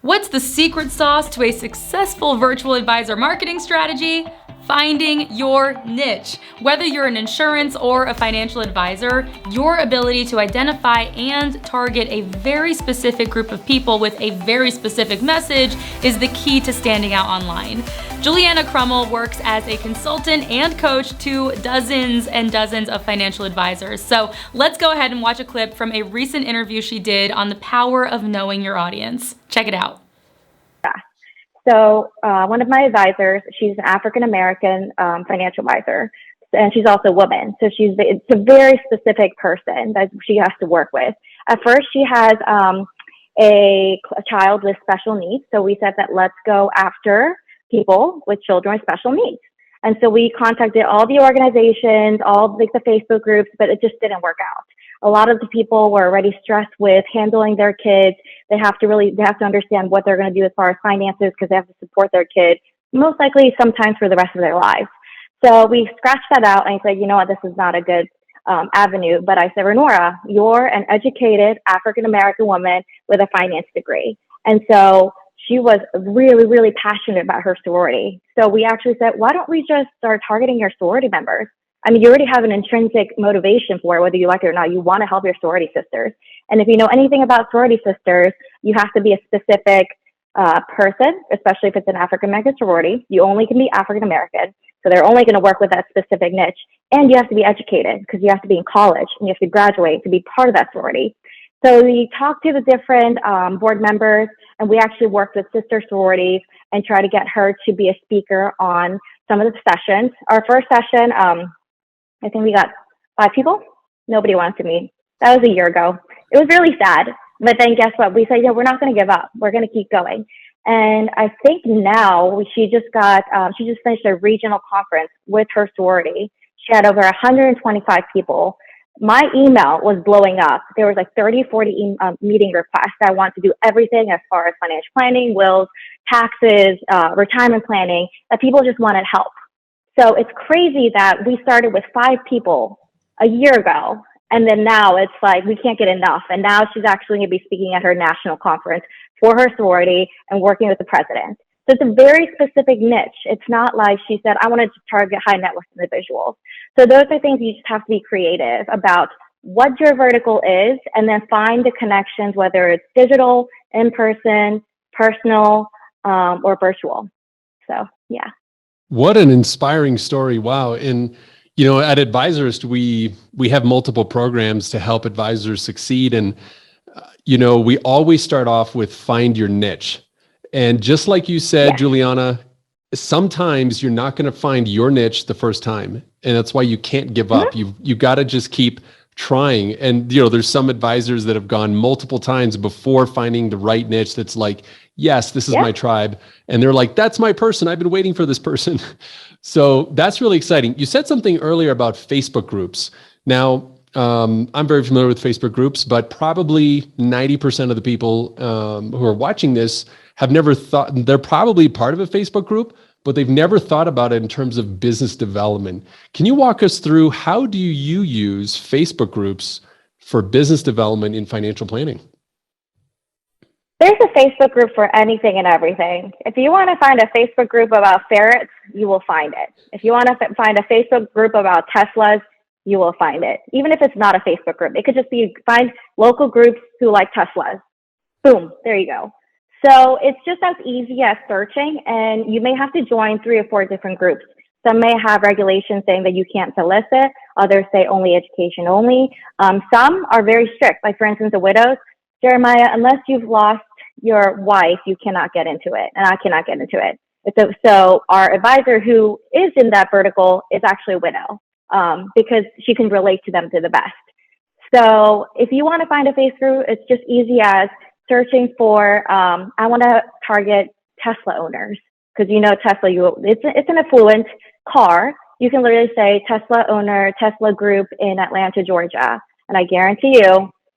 What's the secret sauce to a successful virtual advisor marketing strategy? Finding your niche. Whether you're an insurance or a financial advisor, your ability to identify and target a very specific group of people with a very specific message is the key to standing out online. Jooliana Krummel works as a consultant and coach to dozens and dozens of financial advisors. So let's go ahead and watch a clip from a recent interview she did on the power of knowing your audience. Check it out. So one of my advisors, she's an African-American financial advisor, and she's also a woman. So it's a very specific person that she has to work with. At first, she has a child with special needs. So we said that let's go after people with children with special needs. And so we contacted all the organizations, all the Facebook groups, but it just didn't work out. A lot of the people were already stressed with handling their kids. They have to understand what they're going to do as far as finances because they have to support their kids, most likely sometimes for the rest of their lives. So we scratched that out and I said, you know what, this is not a good avenue. But I said, Renora, you're an educated African-American woman with a finance degree. And so she was really, really passionate about her sorority. So we actually said, why don't we just start targeting your sorority members? I mean, you already have an intrinsic motivation for it, whether you like it or not. You want to help your sorority sisters. And if you know anything about sorority sisters, you have to be a specific person, especially if it's an African-American sorority. You only can be African-American. So they're only going to work with that specific niche. And you have to be educated because you have to be in college and you have to graduate to be part of that sorority. So we talked to the different board members, and we actually worked with sister sororities and try to get her to be a speaker on some of the sessions. Our first session, I think we got 5 people. Nobody wanted to meet. That was a year ago. It was really sad. But then guess what? We said, yeah, we're not going to give up. We're going to keep going. And I think now she just finished a regional conference with her sorority. She had over 125 people. My email was blowing up. There was like 30, 40 meeting requests. I want to do everything as far as financial planning, wills, taxes, retirement planning, that people just wanted help. So it's crazy that we started with 5 people a year ago, and then now it's like we can't get enough. And now she's actually going to be speaking at her national conference for her sorority and working with the president. So it's a very specific niche. It's not like she said, I want to target high net worth individuals. So those are things you just have to be creative about what your vertical is, and then find the connections, whether it's digital, in person, personal, or virtual. So, yeah. What an inspiring story. Wow. And, you know, at Advisors, we have multiple programs to help advisors succeed. And, you know, we always start off with find your niche. And just like you said, yes, Jooliana, sometimes you're not going to find your niche the first time. And that's why you can't give up. You got to just keep trying. And, you know, there's some advisors that have gone multiple times before finding the right niche that's like, yes, this is my tribe. And they're like, that's my person. I've been waiting for this person. So that's really exciting. You said something earlier about Facebook groups. Now, I'm very familiar with Facebook groups, but probably 90% of the people who are watching this have never thought, they're probably part of a Facebook group, but they've never thought about it in terms of business development. Can you walk us through how do you use Facebook groups for business development in financial planning? There's a Facebook group for anything and everything. If you want to find a Facebook group about ferrets, you will find it. If you want to find a Facebook group about Teslas, you will find it. Even if it's not a Facebook group, it could just be find local groups who like Teslas. Boom, there you go. So it's just as easy as searching, and you may have to join 3 or 4 different groups. Some may have regulations saying that you can't solicit. Others say only education only. Some are very strict. Like for instance, the widows, Jeremiah, unless you've lost your wife, you cannot get into it, and I cannot get into it. So our advisor who is in that vertical is actually a widow because she can relate to them to the best. So if you want to find a Facebook group, it's just easy as searching for, I want to target Tesla owners because you know Tesla, it's an affluent car. You can literally say Tesla owner, Tesla group in Atlanta, Georgia, and I guarantee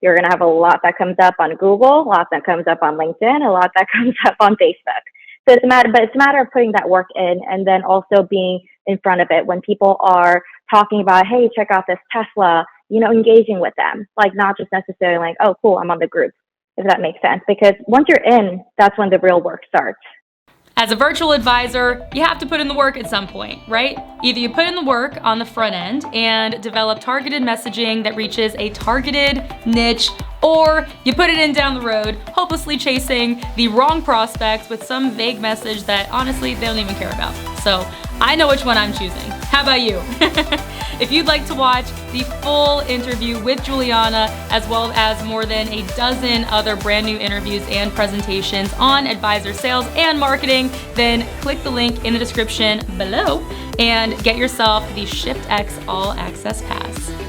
you're going to have a lot that comes up on Google, a lot that comes up on LinkedIn, a lot that comes up on Facebook. So it's a matter of putting that work in, and then also being in front of it when people are talking about, hey, check out this Tesla, you know, engaging with them, like not just necessarily like, oh, cool, I'm on the group. if that makes sense. Because once you're in, that's when the real work starts. As a virtual advisor, you have to put in the work at some point, right? Either you put in the work on the front end and develop targeted messaging that reaches a targeted niche, or you put it in down the road, hopelessly chasing the wrong prospects with some vague message that honestly they don't even care about. So I know which one I'm choosing. How about you? If you'd like to watch the full interview with Jooliana, as well as more than a dozen other brand new interviews and presentations on advisor sales and marketing, then click the link in the description below and get yourself the ShiftX All Access Pass.